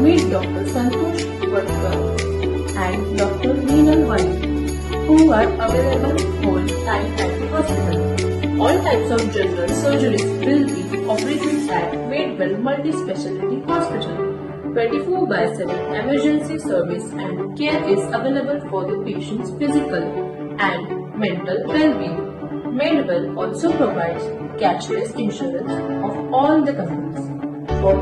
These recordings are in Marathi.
meet Dr. Santosh Vadkar and Dr. Neenal Wani, who are available whole time at the hospital. All types of general surgeries will be operated at Madewell Multi-Speciality Hospital. 24/7 emergency service and care is available for the patient's physical and mental well-being. Madewell also provides cashless insurance of all the companies. For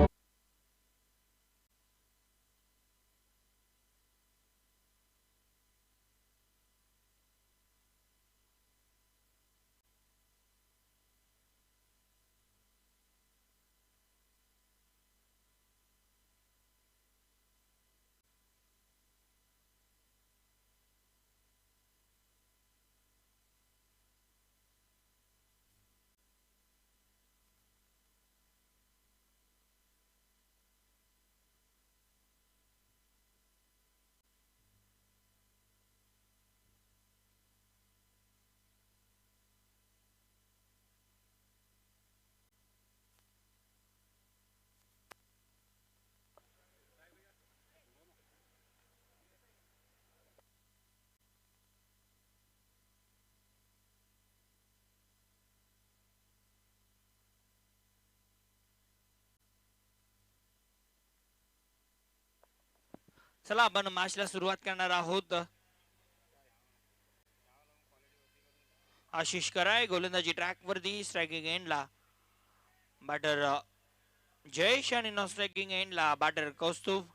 चला आपण मॅचला सुरुवात करणार आहोत. आशिष कराय गोलंदाजी ट्रॅक वरती स्ट्रायकिंग एंडला. बॅटर जयेश आणि नॉन स्ट्रायकिंग एंडला बॅटर कौस्तुभ.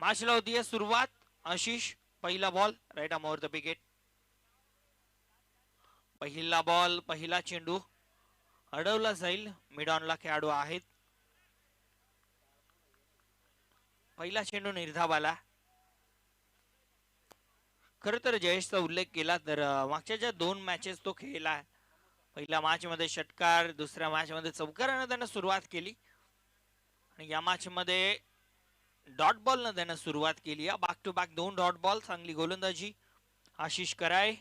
मॅचला होती सुरुवात. आशिष पहिला ball right arm over the wicket. पहिला बॉल पहिला चेंडू अडवला जाईल. मिड ऑनला खेळाडू आहेत. पहिला चेंडू निर्धावाला. खर तर जयेशचा उल्लेख केला तर मागच्या ज्या 2 मॅचेस तो खेळला, पहिल्या मॅच मध्ये षटकार, दुसऱ्या मॅच मध्ये चौकारानं त्यानं सुरुवात केली आणि या मॅच मध्ये डॉट बॉल न त्यानं सुरुवात केली. Back to back 2 dot ball. चांगली गोलंदाजी आशिष कराय.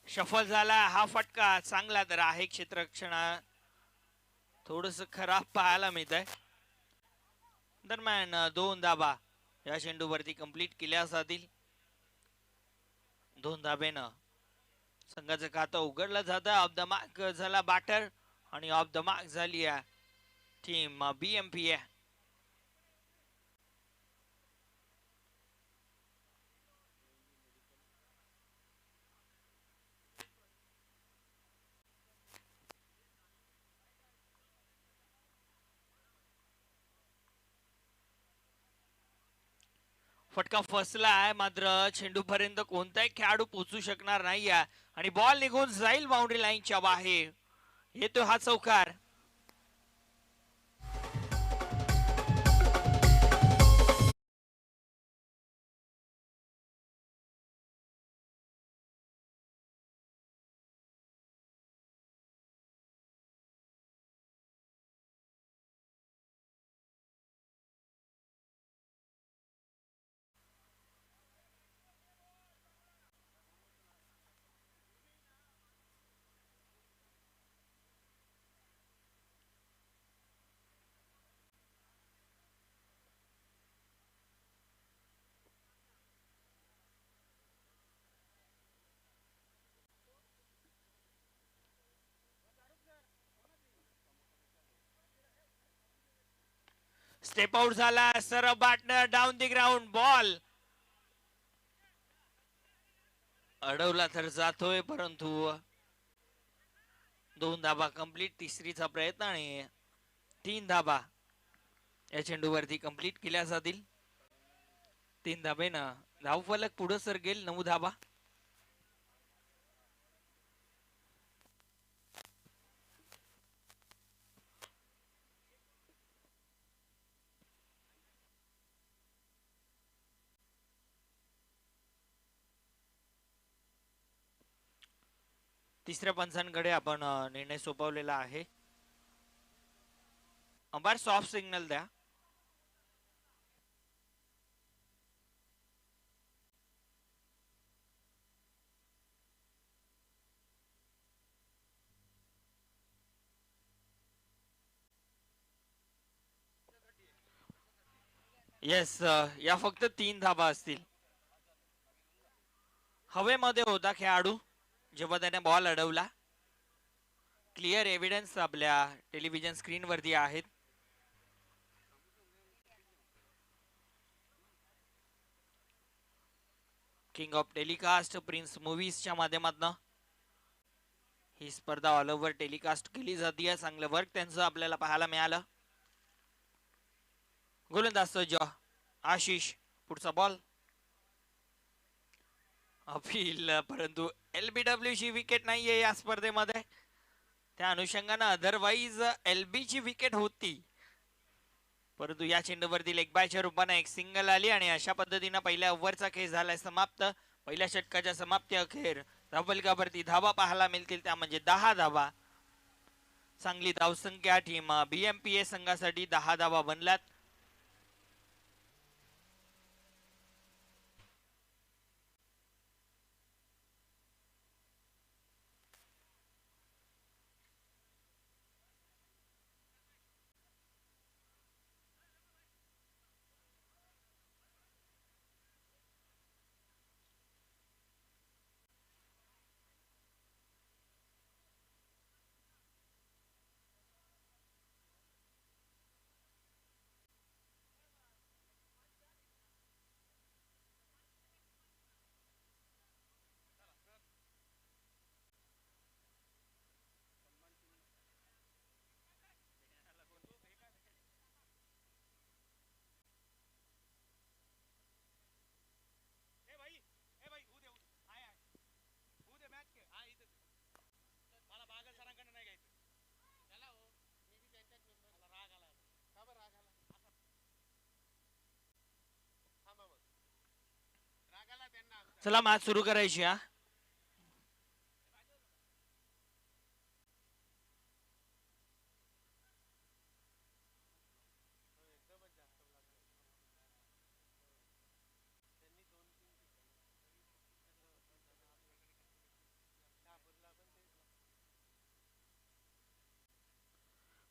शफल झाला हा फटका. चांगला तर आहे. क्षेत्ररक्षण थोडस खराब पाहायला मिळत आहे. दरम्यान 2 धाबा या चेंडूवरती कंप्लीट केल्या जातील. 2 धाब्यानं संघाचं खातं उघडलं जातं. ऑफ द मार्क झाला बॅटर आणि ऑफ द मार्क झाली टीम BMP. फटका फसला आहे मात्र चेंडू पर्यंत कोणताही खेळाडू पोहोचू शकणार नाही आणि बॉल निघून जाईल बाउंड्री लाईनच्या बाहेर. येतो हा चौकार. स्टेप आउट झाला. सरळ बॅटनर डाऊन दी ग्राउंड. बॉल अडवला तर जातोय परंतु 2 धाबा कंप्लीट. तिसरीचा प्रयत्न आणि 3 धाबा या चेंडूवरती कंप्लीट केल्या जातील. 3 धाबेनं धावफलक पुढे सरकेल. 9 धाबा. तिसऱ्या पंचांकडे आपण निर्णय सोपवलेला आहे. अंपायर सॉफ्ट सिग्नल द्या. येस, या फक्त 3 धाबा असतील. हवेमध्ये होता खेळाडू जेव्हा त्याने बॉल अडवला. क्लिअर एव्हिडन्स आपल्या टेलिव्हिजन स्क्रीन वरती आहेत. किंग ऑफ टेलिकास्ट प्रिन्स मूवीजच्या माध्यमातून ही स्पर्धा ऑल ओव्हर टेलिकास्ट केली जाते. चांगलं वर्क त्यांचं आपल्याला पाहायला मिळालं. गोलंदाज सज्ज आशिष. पुढचा बॉल अपील, परंतु LBW ची विकेट नाहीये या स्पर्धेमध्ये. त्या अनुषंगाने अदरवाईज LB ची विकेट होती, परंतु या चेंडूवरती लेग बायच्या रूपाने एक सिंगल आली आणि अशा पद्धतीने पहिल्या ओव्हरचा खेळ झालाय समाप्त. पहिल्या षटकाच्या समाप्ती अखेर धावफलकावरती धावा पाहायला मिळतील, त्या म्हणजे 10 धावा. चांगली धावसंख्या टीम BMPA संघासाठी 10 धावा बनल्यात. चला मॅच सुरू करायची.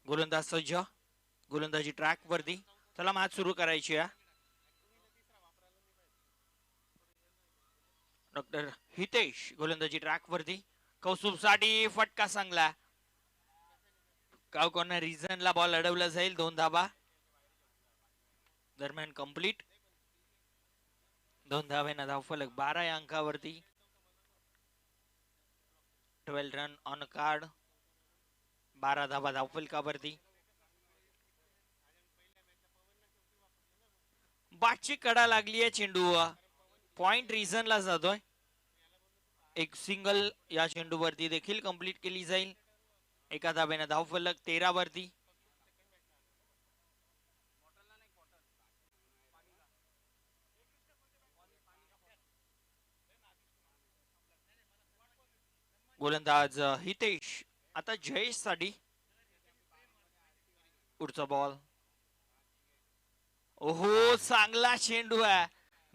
गोलंदाज सज्ज, गोलंदाजी ट्रॅक वरती. चला मॅच सुरू करायची. डॉक्टर हितेश गोलंदाजी ट्रॅक वरती. कौस्तुभ साठी फटका चांगला. कोणा रिझनला बॉल अडवला जाईल. 2 धाबा दरम्यान कंप्लीट. 2 धाब्यांना धावफलक 12 या अंकावरती. 12 रन ऑन कार्ड. 12 धाबा धावफलकावरती. बाटची कडा लागली आहे. चेंडू पॉइंट रिझनला जातोय. एक सिंगल या चेंडूवरती देखील कंप्लीट केली जाईल. एका धाब्याने धावफलक 13 वरती. गोलंदाज हितेश. आता जयेश साठी पुढचा बॉल. ओहो, चांगला चेंडू आहे.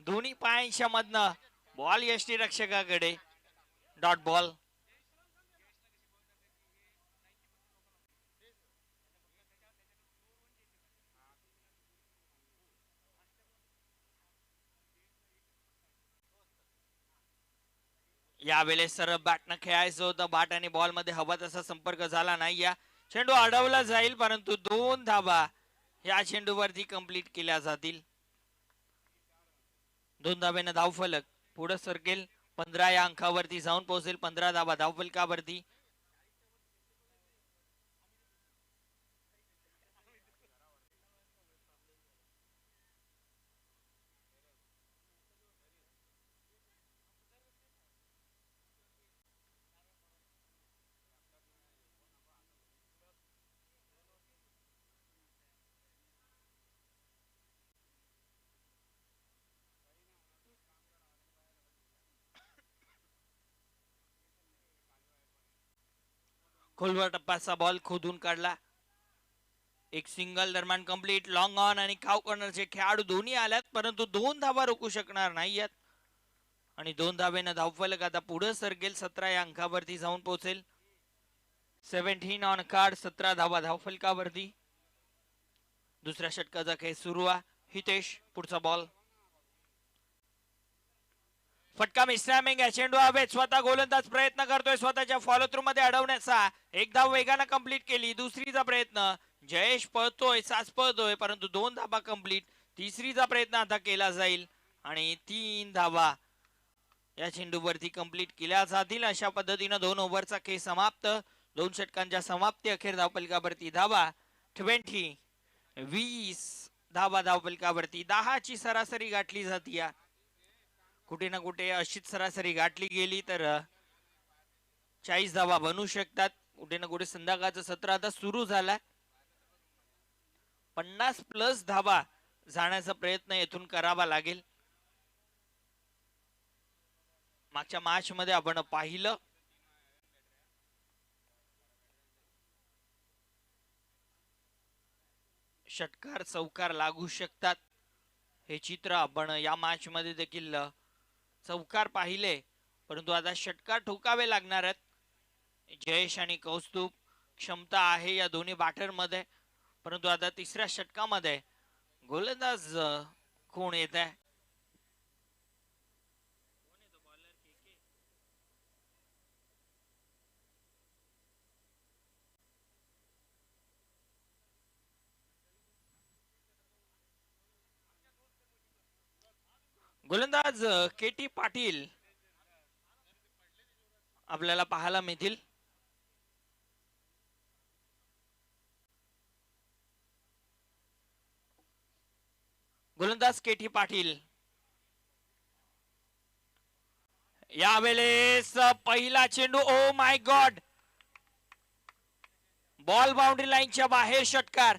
दोन्ही पायांच्या मधनं बॉल यष्टी रक्षकाकडे. Dot ball. यावेळेस सरळ बॅटनं खेळायचं होतं. बॅट आणि बॉल मध्ये हवा तसा संपर्क झाला नाही. या चेंडू अडवला जाईल, परंतु 2 धाबा या चेंडूवरती कंप्लीट केल्या जातील. 2 धाब्यानं धावफलक पुढे सरकेल. 15 या अंकावरती जाऊन पोहोचेल. 15 धाबा धावफलकावरती. खोलवर टप्प्याचा बॉल खोदून काढला. एक सिंगल दरम्यान कंप्लीट. लॉंग ऑन आणि खाव कॉर्नरचे खेळाडू दोन्ही आल्यात, परंतु 2 धावा रोखू शकणार नाहीयेत. आणि 2 धावेनं धावफलक आता पुढे सरकेल. 17 या अंकावरती जाऊन पोहोचेल. 17 ऑन कार्ड. 17 धावा धावफलकावरती. दुसऱ्या षटकाचा खेळ सुरू आहे. हितेश पुढचा बॉल. फटका मिसमॅचिंग आहे. चेंडू हवेत. स्वतः गोलंदाज प्रयत्न करतोय स्वतःच्या फॉलो थ्रू मध्ये अडवण्याचा. एक धाव वेगानं कंप्लीट केली. दुसरीचा प्रयत्न. जयेश पळतोय, सास पळतोय, परंतु 2 धावा कंप्लीट. तिसरीचा प्रयत्न आता केला जाईल आणि 3 धावा या चेंडूवरती कंप्लीट केल्या जातील. अशा पद्धतीनं 2 ओव्हरचा खेळ समाप्त. 2 षटकांच्या समाप्ती अखेर धावफलकावरती धावा 20 धावा धावफलकावरती. 10 ची सरासरी गाठली जाते. कुठे ना कुठे अशीच सरासरी गाठली गेली तर 40 धावा बनू शकतात. कुठे ना कुठे संध्याकाळचं सत्र आता सुरू झालाय. 50+ धावा जाण्याचा प्रयत्न येथून करावा लागेल. मागच्या मॅच मध्ये आपण पाहिलं षटकार चौकार लागू शकतात. हे चित्र आपण या मॅच मध्ये देखील चौकार पाहिले, परंतु आता षटकार ठोकावे लागणार आहेत. जयेश आणि कौस्तुभ क्षमता आहे या दोन्ही बॅटर मध्ये, परंतु आता तिसऱ्या षटकामध्ये गोलंदाज कोण येत आहे? गोलंदाज के.टी. पाटील आपल्याला पाहायला मिळतील. गोलंदाज के.टी. पाटील यावेळेस पहिला चेंडू. Oh my God, ball boundary लाईनच्या बाहेर. षटकार.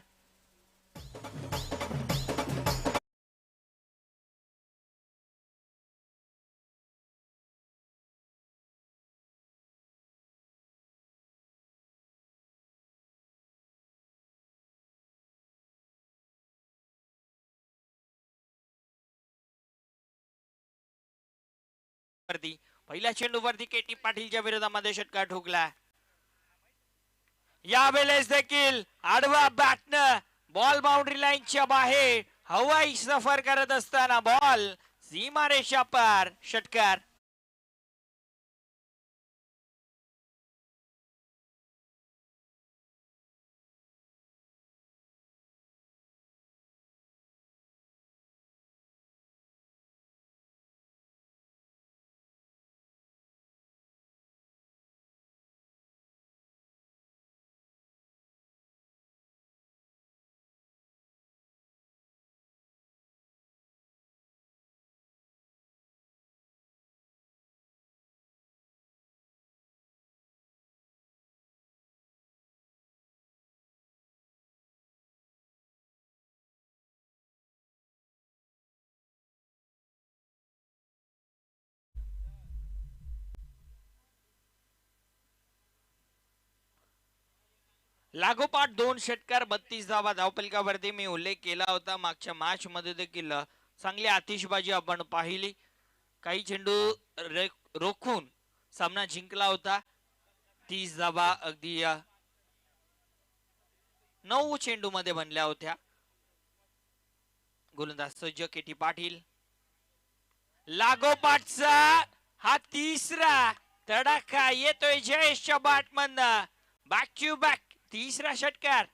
पहिल्या चेंडूवरती के.टी. पाटीलच्या विरोधामध्ये षटकार ठोकला. यावेळेस देखील आडवा बॅटनं बॉल बाउंड्री लाईनच्या बाहेर हवाई सफर करत असताना बॉल सीमारेषा पार. षटकार. लागोपाठ 2 षटकार 32 धावा धावफलकावरती. मी उल्लेख केला होता मागच्या मॅच मध्ये देखील चांगली आतिषबाजी आपण पाहिली. काही चेंडू रोखून सामना जिंकला होता. 30 धावा अगदी 9 चेंडू मध्ये बनल्या होत्या. गोलंदाज सज्ज के.टी. पाटील. लागोपाठचा हा तिसरा तडाखा येतोय जयेशच्या बॅटमधनं. बॅक टू बॅक तिसरा षटकार.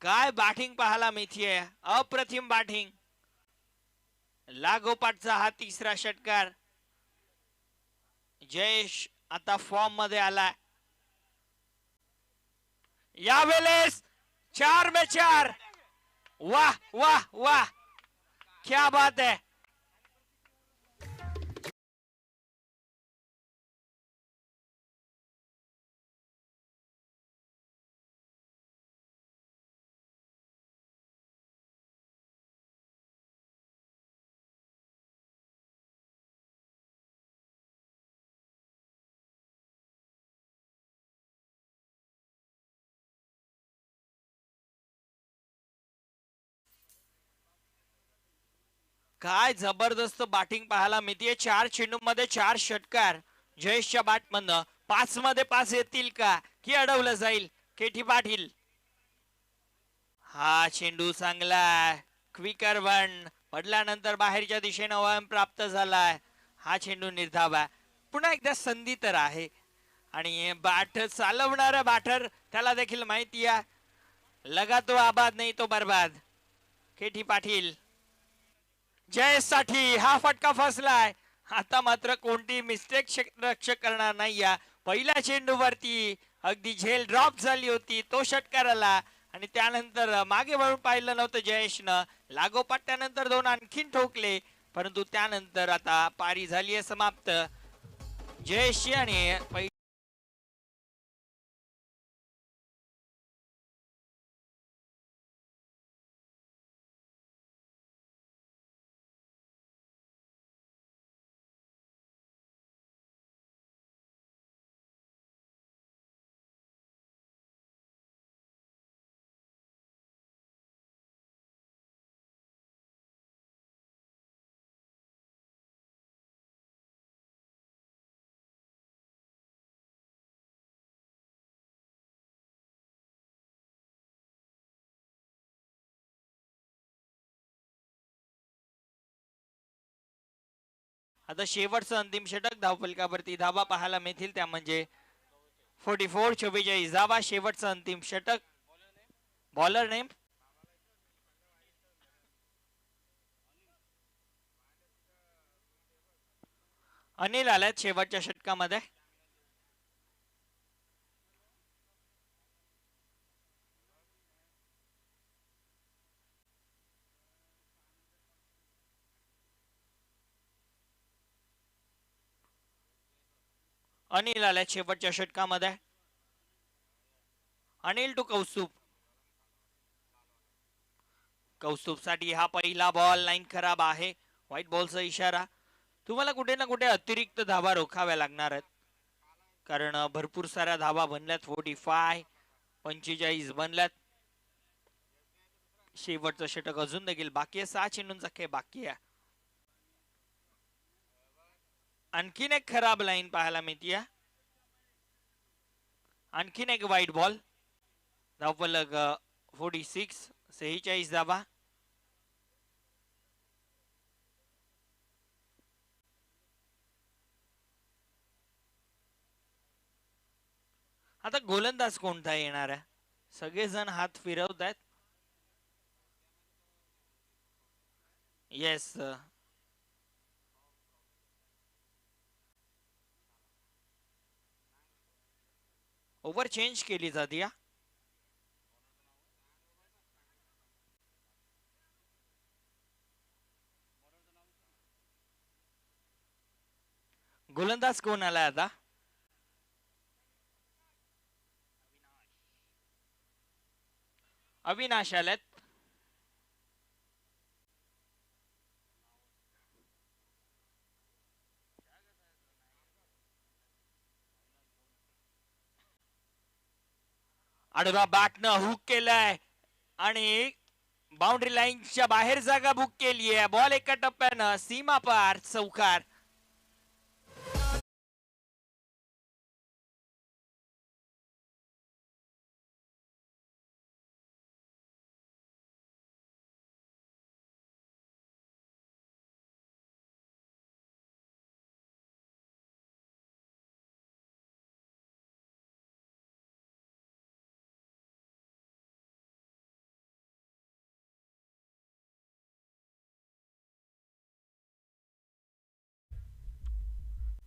काय बॅटिंग पाहायला मिळतीये, अप्रतिम बॅटिंग. लागोपाठचा हा तिसरा षटकार. जयेश आता फॉर्म मध्ये आला. यावेळेस 4 में 4. वाह वाह वाह, क्या बात है. काय जबरदस्त बॅटिंग पाहायला मिळते. 4 चेंडूमध्ये 4 षटकार जयेशच्या बॅटमधनं. 5 मध्ये 5 येतील का की अडवलं जाईल. केटी पाटील हा चेंडू चांगला क्विकर वन पडल्यानंतर बाहेरच्या दिशेनं वळण प्राप्त झालाय. हा चेंडू निर्धाव. पुन्हा एकदा संधी तर आहे आणि बॅट चालवणारा बॅटर त्याला देखील माहिती आहे लगा तो आबाद नाही तो बर्बाद. केटी पाटील जयेश साठी हा फटका फसलाय. आता मात्र कोणती मिस्टेक रक्षक करणार नाही. या पहिल्या चेंडूवरती अगदी झेल ड्रॉप झाली होती. तो षटकार आला आणि त्यानंतर मागे वळून पाहिलं नव्हतं जयेशनं. लागोपाठ त्यानंतर 2 आणखीन ठोकले परंतु त्यानंतर आता पारी झाली आहे समाप्त जयेशची. आणि आता शेवटचं अंतिम षटक धावफलकावरती धावा पाहायला मिळतील त्या म्हणजे 44-44 धावा. शेवटचं अंतिम षटक. बॉलर नेम अनिल आलात शेवटच्या षटकामध्ये. अनिल आलात शेवटच्या षटकामध्ये. अनिल टू कौस्तुभ. कौस्तुभ साठी हा पहिला बॉल. लाईन खराब आहे. व्हाईट बॉलचा इशारा. तुम्हाला कुठे ना कुठे अतिरिक्त धावा रोखाव्या लागणार आहेत कारण भरपूर साऱ्या धावा बनल्यात. 45 बनल्यात. शेवटचं षटक अजून देखील बाकी आहे. 6 चेंडूंचा खेळ बाकी आहे. आणखीन एक खराब लाईन पाहायला मिळते. आणखीन एक वाईट बॉल. धावफलक 46 धावा. आता गोलंदाज कोणता येणार आहे. सगळेजण हात फिरवत आहेत. येस ओव्हर चेंज केली जाते. गोलंदाज कोण आलाय आता. अविनाश आल्यात. आडवा बॅटनं हुक केलाय आणि बाउंड्री लाईनच्या बाहेर जागा बुक केली आहे. बॉल एका टप्प्यानं सीमा पार चौकार.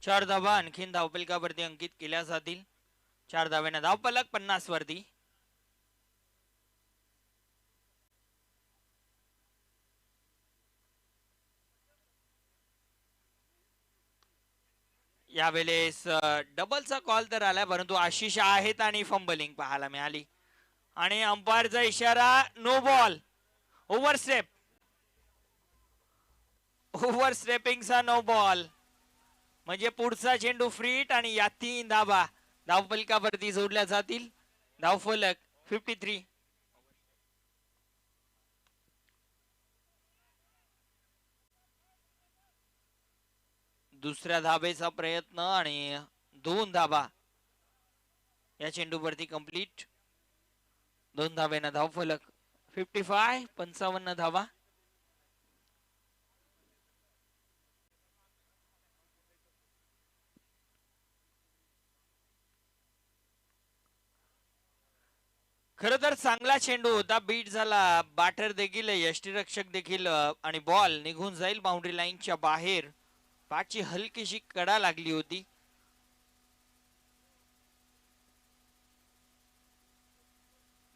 चार धावा आणखीन धावफलकावरती अंकित केल्या जातील. 4 धाव्याने धावफलक 50 वरती. यावेळेस डबलचा कॉल तर आलाय परंतु आशिष आहेत आणि फंबलिंग पाहायला मिळाली आणि अंपायरचा इशारा नो बॉल. ओव्हरस्टेपिंगचा नो बॉल म्हणजे पुढचा चेंडू फ्रीट आणि या 3 धावा धावफलकावरती जोडल्या जातील. धावफलक 53. दुसऱ्या धाबेचा प्रयत्न आणि 2 धाबा या चेंडूवरती कंप्लीट. 2 धाब्यांना धावफलक. 55 धावा. खर तर चांगला चेंडू होता, बीट झाला. बॅटर देखील यष्टीरक्षक देखील आणि बॉल निघून जाईल बाउंड्री लाईनच्या बाहेर. बॅटची हलकीशी कडा लागली होती.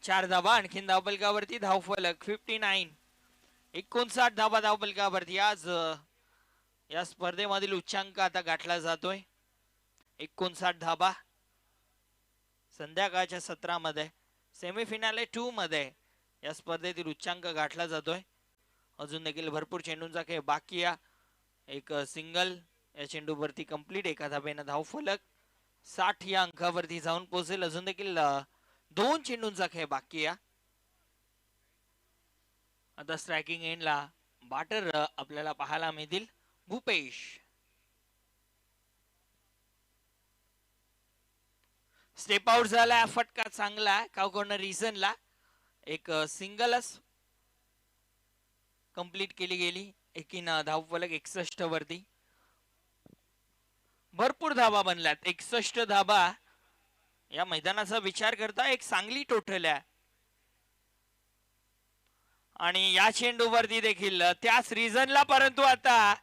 चार धाबा आणखीन धावफलकावरती. धावफलक 59 धाबा धावफलकावरती. आज या स्पर्धेमधील उच्चांक आता गाठला जातोय. 59 धाबा संध्याकाळच्या सत्रामध्ये सेमीफिनाले 2 मध्ये या स्पर्धेतील उच्चांक गाठला जातोय. अजून देखील भरपूर चेंडूंचा खेळ बाकी आहे. एक सिंगल या चेंडूवरती कंप्लीट. एका धाब्यानं धावफलक. 60 या अंकावरती जाऊन पोहोचेल. अजून देखील 2 चेंडूंचा खेळ बाकी आहे. आता स्ट्रायकिंग एंडला बॅटर आपल्याला पाहायला मिळतील. भूपेश. स्टेप आउट झाला. फटका चांगला काव कॉर्नर रिझनला. एक सिंगलच कंप्लीट केली गेली. एकीन धावफलक 61 वरती. भरपूर धाबा बनल्यात. 61 धाबा या मैदानाचा विचार करता एक चांगली टोटल आहे. आणि या चेंडूवरती देखील त्याच रिझनला, परंतु आता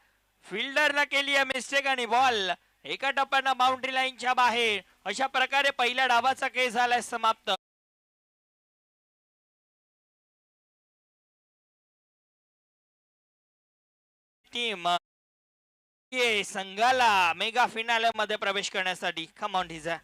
फिल्डरला केली आहे मिस्टेक आणि बॉल एका टप्प्यानं बाउंड्री लाईनच्या बाहेर. अशा प्रकारे पहिल्या डावाचा खेळ झालाय समाप्त. टीम संघाला मेगा फिनाले मध्ये प्रवेश करण्यासाठी कम ऑन ढिजा.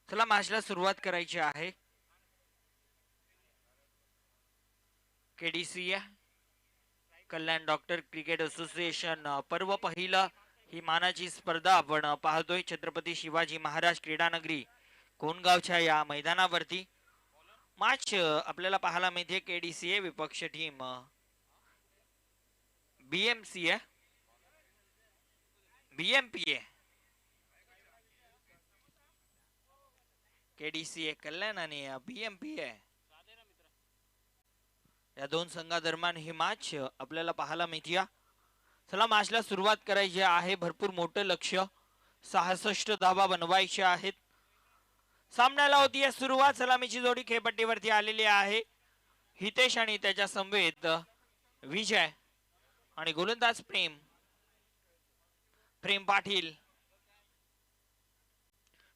चला मॅचला सुरुवात करायची आहे. केडीसी कल्याण डॉक्टर क्रिकेट असोसिएशन पर्व पहिलं ही मानाची स्पर्धा आपण पाहतोय छत्रपती शिवाजी महाराज क्रीडानगरी कोणगावच्या या मैदानावरती. मॅच आपल्याला पाहायला मिळते केडीसी विपक्ष टीम बीएमसी बीएमपी केडीसी कल्याण आणि बीएमपी या दोन संघादरम्यान ही मॅच आपल्याला पाहायला मिळते. चला मॅचला सुरुवात करायची आहे. भरपूर मोठं लक्ष 66 धावा बनवायच्या आहेत. सामन्याला होती सुरुवात. सलामीची जोडी खेळपट्टीवरती आलेली आहे. हितेश आणि त्याच्या समवेत विजय आणि गोलंदाज प्रेम पाटील.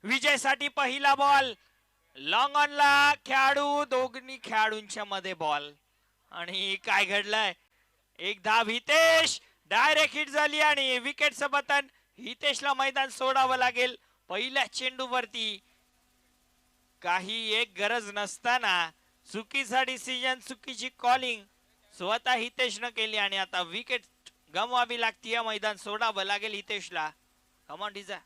विजयसाठी पहिला बॉल लॉंग ऑनला खेळाडू दोन्ही खेळाडूंच्या मध्ये बॉल आणि काय घडलंय एक धाव हितेश डायरेक्ट हिट झाली आणि विकेटचं पतन. हितेशला मैदान सोडावं लागेल. पहिल्या चेंडूवरती काही एक गरज नसताना चुकीचा डिसिजन चुकीची कॉलिंग स्वतः हितेशनं केली आणि आता विकेट गमवावी लागते. मैदान सोडावं लागेल हितेशला. कम ऑन डिझा.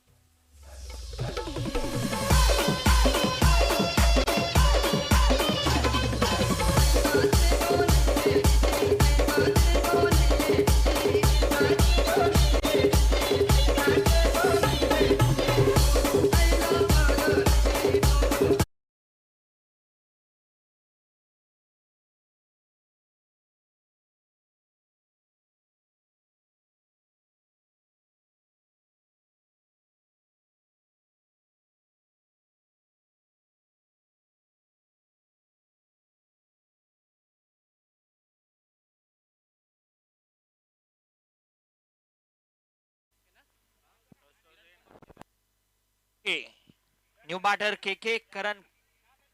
New batter K Kiran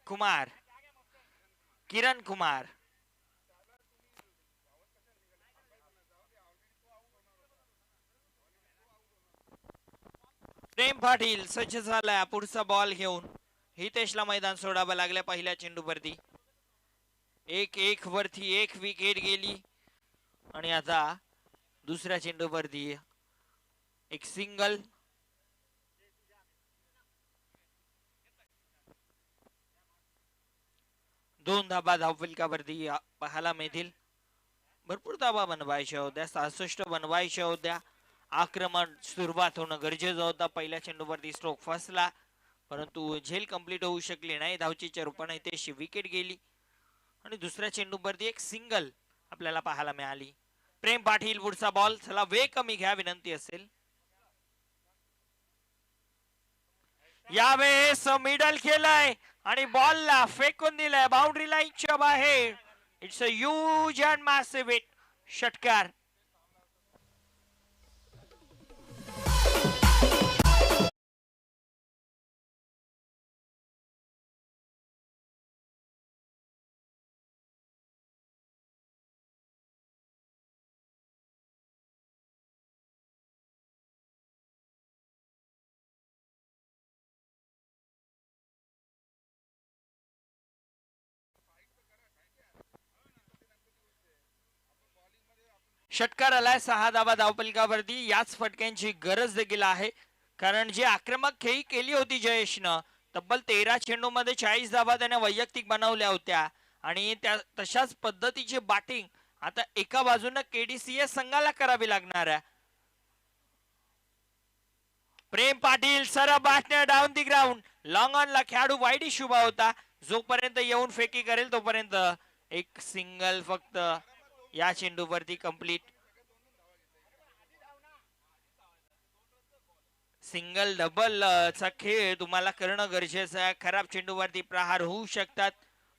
Kumar Prem Patil सज्ज झालाय पुढचा बॉल घेऊन. हितेशला मैदान सोडावं लागलं पहिल्या चेंडूवरती. 1-1 वरती एक विकेट गेली आणि आता दुसऱ्या चेंडूवरती एक सिंगल. दोन धाबा धावफलकावरती पाहायला मिळतील. भरपूर धाबा बनवायच्या होत्या. 66 बनवायच्या होत्या. आक्रमण सुरुवात होणं गरजेचं होतं. पहिल्या चेंडूवरती स्ट्रोक फसला परंतु झेल कंप्लीट होऊ शकली नाही. धावचीच्या रूपाने त्याची विकेट गेली आणि दुसऱ्या चेंडूवरती एक सिंगल आपल्याला पाहायला मिळाली. प्रेम पाटील पुढचा बॉल. चला वेळ कमी घ्या विनंती असेल. यावेळेस मिडल केलाय आणि बॉलला फेकून दिलाय बाउंड्री लाईनच्या बाहेर. It's a huge and massive hit. षटकार. षटकार आलाय 6 धावा धावपलकावरती. याच फटक्यांची गरज देखील आहे कारण जी आक्रमक खेळी केली होती जयेशनं तब्बल 13 चेंडूमध्ये 40 धावा त्याने वैयक्तिक बनवल्या होत्या आणि त्या तशाच पद्धतीची बॅटिंग आता एका बाजूने केडीसीए संघाला करावी लागणार आहे. प्रेम पाटील सरळ बॅटने down the ground. Long on ला खेळाडू वाईड शुभा होता. जोपर्यंत येऊन फेकी करेल तोपर्यंत एक सिंगल फक्त या चेंडूवरती कंप्लीट. सिंगल डबल चा खेळ तुम्हाला करणं गरजेचं आहे. खराब चेंडूवरती प्रहार होऊ शकतात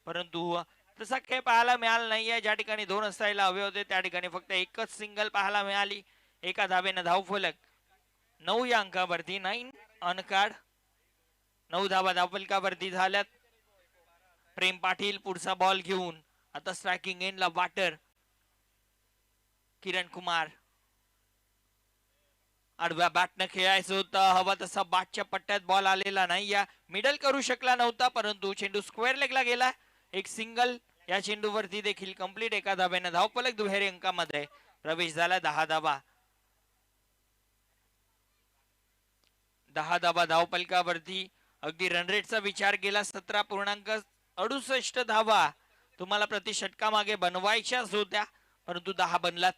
परंतु तसा खेळ पाहायला मिळाला नाहीये. ज्या ठिकाणी 2 असायला हवे होते त्या ठिकाणी फक्त एकच सिंगल पाहायला मिळाली. एका धावेनं धावफलक 9 या अंकावरती 9 ऑन कार्ड. 9 धावा धावफलकावरती झाल्यात. प्रेम पाटील पुढचा बॉल घेऊन आता स्ट्रायकिंग एंडला बॅटर किरण कुमार. आडव्या बॅटनं खेळायचं होतं, हवा तसा बॅटच्या पट्ट्यात बॉल आलेला नाही, या मिडल करू शकला नव्हता, परंतु चेंडू स्क्वेअर लेगला गेला. एक सिंगल या चेंडूवरती देखील कंप्लीट एका धाब्याने धावफलक दुहेरी अंकामध्ये प्रवेश झाला. 10 धाबा, 10 धाबा धावफलकावरती. अगदी रनरेटचा विचार केला 17.68 धावा तुम्हाला प्रति षटका मागे बनवायच्याच होत्या, परंतु 10 बनलात.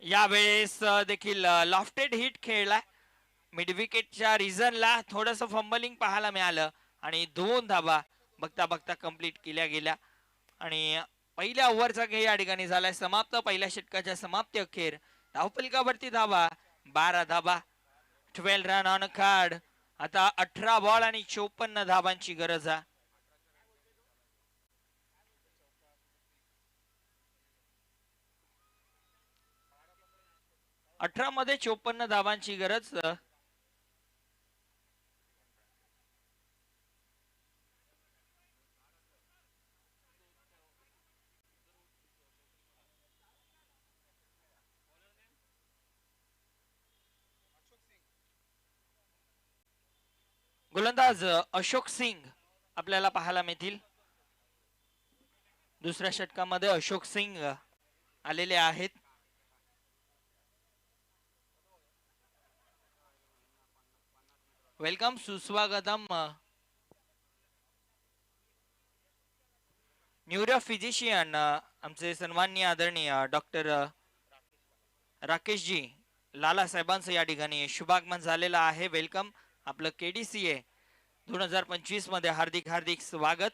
यावेळेस देखील लॉफ्टेड हिट खेळला. मिड विकेटच्या रिझनला थोडस फंबलिंग पाहायला मिळालं आणि 2 धाबा बघता बघता कंप्लीट केल्या गेल्या. आणि पहिल्या ओव्हरचा खेळ या ठिकाणी झालाय समाप्त. पहिल्या षटकाच्या समाप्ती अखेर धावफलकावरती धावा 12 धाबा, 12 रन ऑन कार्ड. आता 18 बॉल आणि 54 धाबांची गरज आहे. 18 मध्ये 54 धाबांची गरज. गोलंदाज अशोक सिंग आपल्याला पाहायला मिळतील. दुसऱ्या षटकामध्ये अशोक सिंग आलेले आहेत. वेलकम, सुस्वागतम. न्यूरो फिजिशियन आमचे सन्माननीय आदरणीय डॉक्टर राकेश जी लाला साहेबांचं या ठिकाणी शुभागमन झालेलं आहे. वेलकम. आपलं KDCA 2025 मध्ये हार्दिक हार्दिक स्वागत.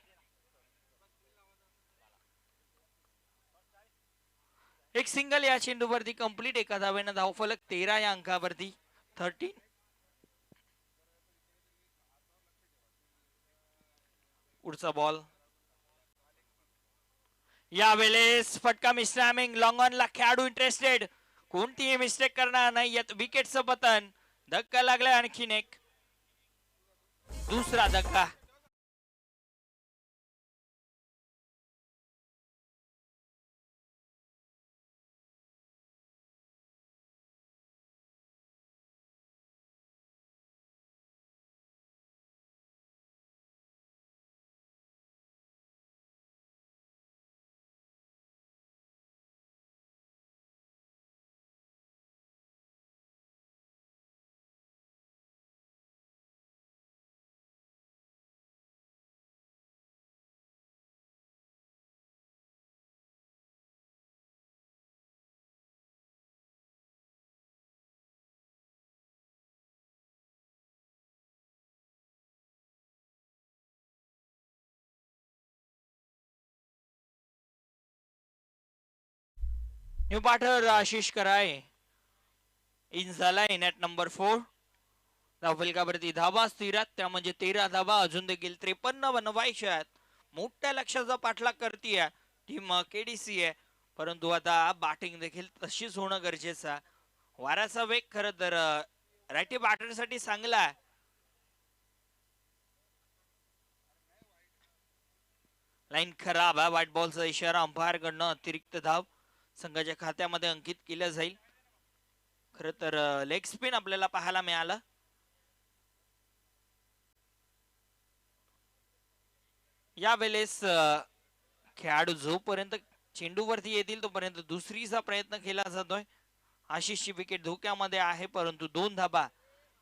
एक सिंगल या चेंडूवरती कंप्लीट एका धावेनं धावफलक 13 या अंकावरती. 13. पुढचा बॉल. यावेळेस फटका मिसलॅमिंग लॉंग ऑन ला खेळाडू इंटरेस्टेड, कोणतीही मिस्टेक करणार नाही. यात विकेटचं पतन. धक्का लागलाय, आणखीन एक दुसरा धक्का. न्यू पार्टनर आशिष कराय इन झाला इन ॲट नंबर 4. धावफलकावरती धावा स्थिरात, त्या म्हणजे 13 धावा. अजून देखील 53 बनवायच्या आहेत. मोठ्या लक्षाचा पाठलाग करतीये टीम KDCA, परंतु आता बॅटिंग देखील तशीच होणं गरजेचं आहे. वाऱ्याचा वेग खरं तर रायटी बॅटरसाठी चांगला आहे. लाईन खराब आहे. व्हाईट बॉलचा इशारा अंपायर कडनं अतिरिक्त धाव संघाच्या खात्यामध्ये अंकित केलं जाईल. खर तर लेग स्पिन आपल्याला पाहायला मिळालं. यावेळेस खेळाडू जोपर्यंत चेंडूवरती येतील तोपर्यंत दुसरीचा प्रयत्न केला जातोय. आशिषची विकेट धोक्यामध्ये आहे, परंतु 2 धाबा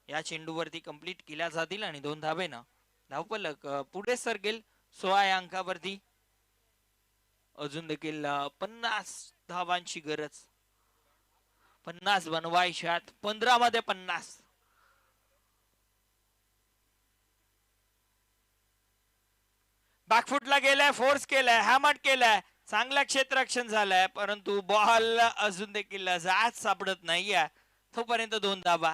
या चेंडूवरती कंप्लीट केल्या जातील आणि 2 धाबेनं धावफलक पुढे सरकेल 16 या अंकावरती. अजून देखील 50 धावांची गरज. 50 बनवायच्यात. 15 मध्ये 50. बॅकफुटला गेलाय, फोर्स केलाय, हॅमर केलाय, चांगला क्षेत्ररक्षण झालंय, परंतु बॉल अजून देखील जात सापडत नाहीये. तोपर्यंत 2 धाबा.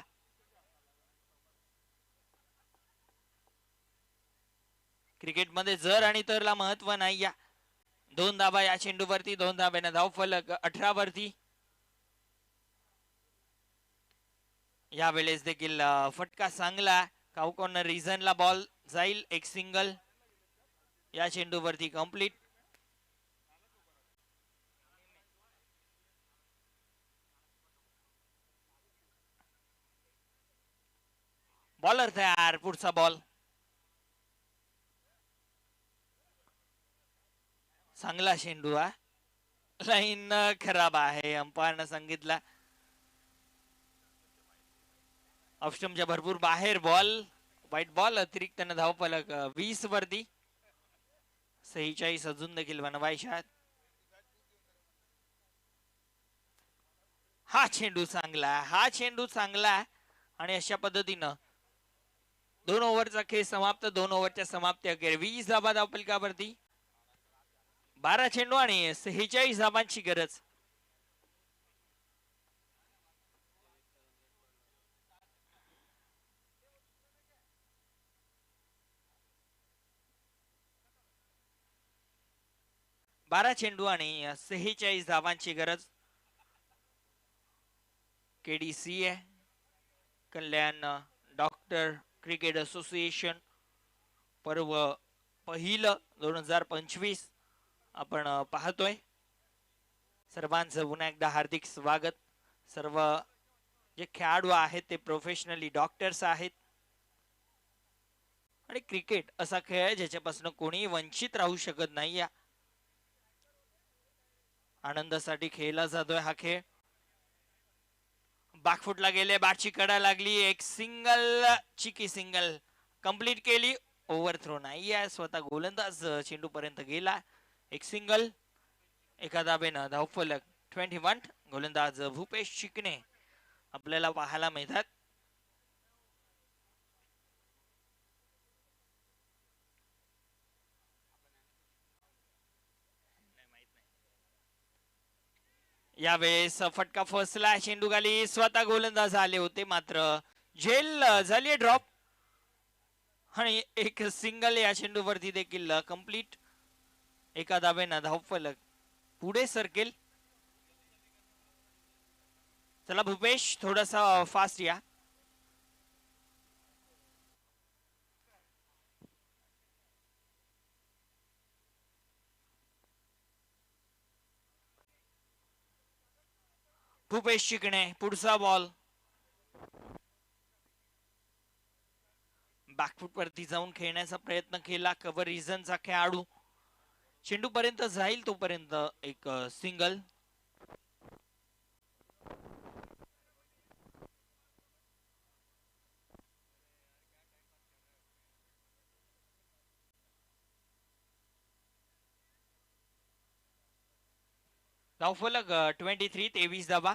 क्रिकेटमध्ये जर आणि तरला महत्व नाही. 2 धाबा या चेंडूवरती. 2 धाब्याने धावफलक 18 वरती. यावेळेस देखील फटका चांगला. काउकॉर्नर रिझनला बॉल जाईल. एक सिंगल या चेंडूवरती कंप्लीट. बॉलर तयार. पुढचा बॉल. चांगला चेंडू हा. लाईन खराब आहे. अंपायरनं सांगितलं. ऑप्शनच्या भरपूर बाहेर बॉल. वाईट बॉल. अतिरिक्त धावफलक 20 वरती. 46 अजून देखील बनवायच्यात. हा चेंडू चांगला. हा चेंडू चांगला. आणि अशा पद्धतीनं 2 ओव्हरचा खेळ समाप्त. 2 ओव्हरच्या समाप्ती अखेर 20 धाबा धावफलकावरती. 12 चेंडू आणि 46 धाबांची गरज. बारा चेंडू आणि 46 धावांची गरज. KDCA कल्याण डॉक्टर क्रिकेट असोसिएशन पर्व पहिलं 2025 आपण पाहतोय. सर्वांचं पुन्हा एकदा हार्दिक स्वागत. सर्व जे खेळाडू आहेत ते प्रोफेशनली डॉक्टर्स आहेत. आणि क्रिकेट असा खेळ आहे ज्याच्यापासून कोणी वंचित राहू शकत नाही. या आनंदासाठी खेळला जातोय हा खेळ. बॅकफुटला गेले. बॅटची कडा लागली. एक सिंगल. चिकी सिंगल कंप्लीट केली. ओव्हर थ्रो नाही आहे. स्वतः गोलंदाज चेंडू पर्यंत गेला. एक सिंगल. एका धाबेनं धावफलक 21. गोलंदाज भूपेश चिकणे आपल्याला पाहायला मिळतात. यावेळेस फटका फसला. चेंडू खाली. स्वतः गोलंदाज आले होते मात्र झेल झाली ड्रॉप. आणि एक सिंगल या चेंडूवरती देखील कंप्लीट. एका धाबेनं धावफलक पुढे सरकेल. चला भूपेश थोडासा फास्ट या. भूपेश चिकणे पुढचा बॉल. बॅकफुट वरती जाऊन खेळण्याचा प्रयत्न केला. कव्हर रिझनचा खेळाडू चेंडू पर्यंत जाईल तोपर्यंत एक सिंगल. धावफलक 23. 23 धाबा.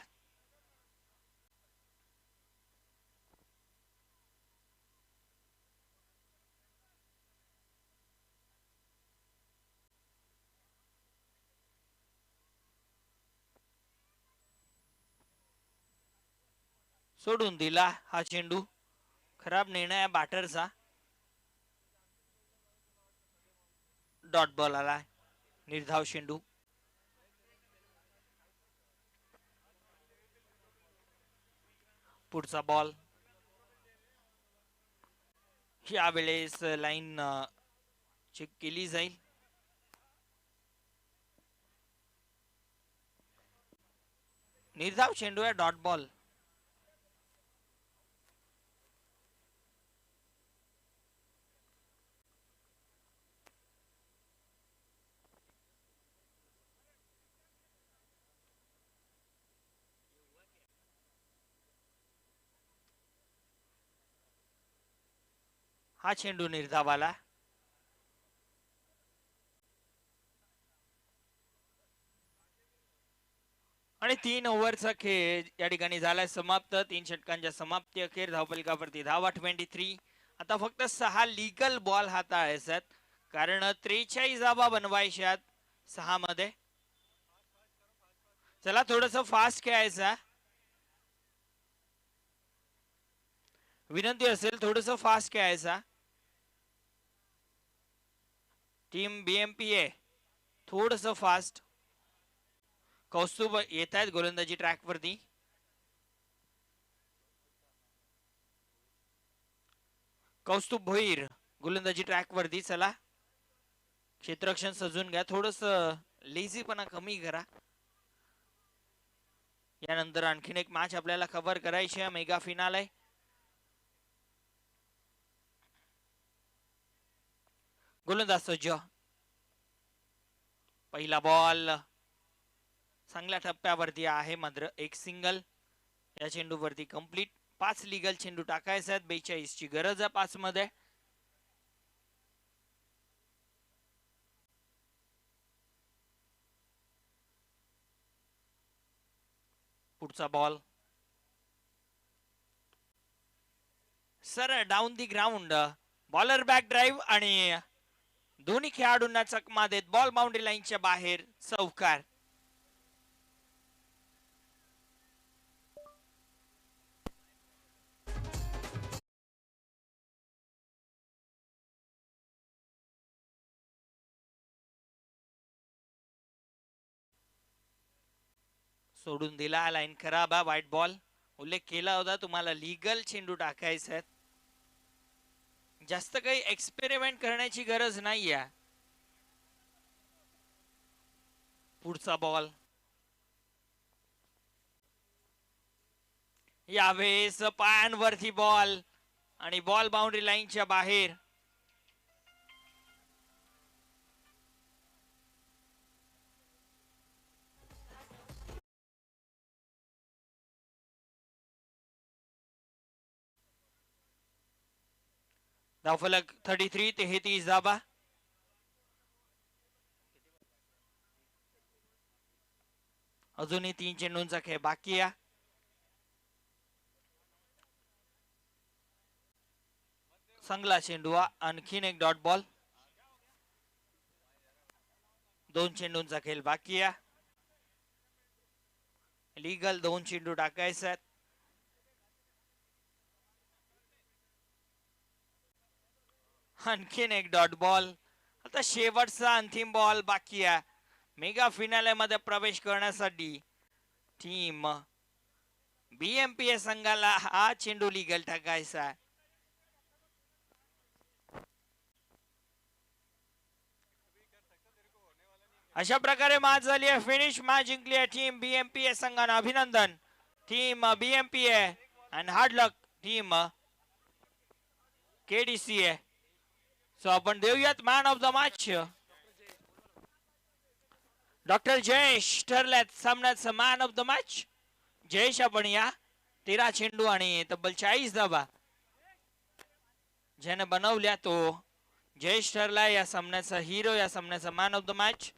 सोडून दिला हा चेंडू. खराब निर्णय बॅटरचा. डॉट बॉल आला. निर्धाव चेंडू. पुढचा बॉल. यावेळेस लाईन चेक केली जाईल. निर्धाव चेंडू आहे. Dot ball. हा चेंडू निर्धावाला. आणि 3 ओव्हरचा खेळ या ठिकाणी झालाय समाप्त. 3 षटकांच्या समाप्ती अखेर धावफलकावरती धावा 23. आता फक्त 6 लीगल बॉल हाताळायचे कारण 43 धावा बनवायच्यात 6 मध्ये. चला थोडस फास्ट खेळायचा. विनंती असेल थोडस फास्ट खेळायचा. टीम BMPA थोडस फास्ट. कौस्तुभ येत आहेत गोलंदाजी ट्रॅक वरती. कौस्तुभ भोईर गोलंदाजी ट्रॅक वरती. चला क्षेत्ररक्षण सजून घ्या. थोडस लेझीपणा कमी करा. यानंतर आणखीन एक मॅच आपल्याला कव्हर करायची आहे. मेगा फिनाल आहे. गोलंदाज सज्ज. पहिला बॉल चांगल्या टप्प्यावरती आहे, मात्र एक सिंगल या चेंडूवरती कंप्लीट. 5 लिगल चेंडू टाकायचे आहेत, 42 ची गरज आहे 5 मध्ये. पुढचा ball sir down the ground. Bowler back drive आणि दोन्ही खेळाडूंना चकमा देत बॉल बाउंड्री लाईनच्या बाहेर. चौकार. सोडून दिला, लाईन खराब आहे, व्हाईट बॉल. उल्लेख केला होता तुम्हाला लीगल चेंडू टाकायचे आहेत, जास्त काही एक्सपेरिमेंट करण्याची गरज नाहीये. पुढचा बॉल यावेळेस पायांवरती बॉल आणि बॉल बाउंड्री लाईनच्या बाहेर. धावफलक 33 33 धावा. अजूनही 3 चेंडूंचा खेळ बाकी आहे. चांगला चेंडू, आणखीन एक डॉट बॉल. 2 चेंडूंचा खेळ बाकी आहे. लीगल 2 चेंडू टाकायचे आहेत. आणखीन एक डॉट बॉल. आता शेवटचा अंतिम बॉल बाकी आहे मेगा फिनाले मध्ये प्रवेश करण्यासाठी. टीम बीएमपीए संघाला हा चेंडू लीगल टाकायचा आहे. अशा प्रकारे मॅच झाली आहे, फिनिश मॅच जिंकली आहे टीम बीएमपीए संघानं. अभिनंदन team BMPA and hard luck team KDCA. So आपण देऊयात man of the match. Doctor Jayesh ठरल्यात सामन्याचं man of the match. Jayesh आपण या. 13 चेंडू आणि तब्बल 40 धावा ज्याने बनवल्या तो जयेश ठरला या सामन्याचा हिरो, या सामन्याचा मॅन ऑफ द मॅच.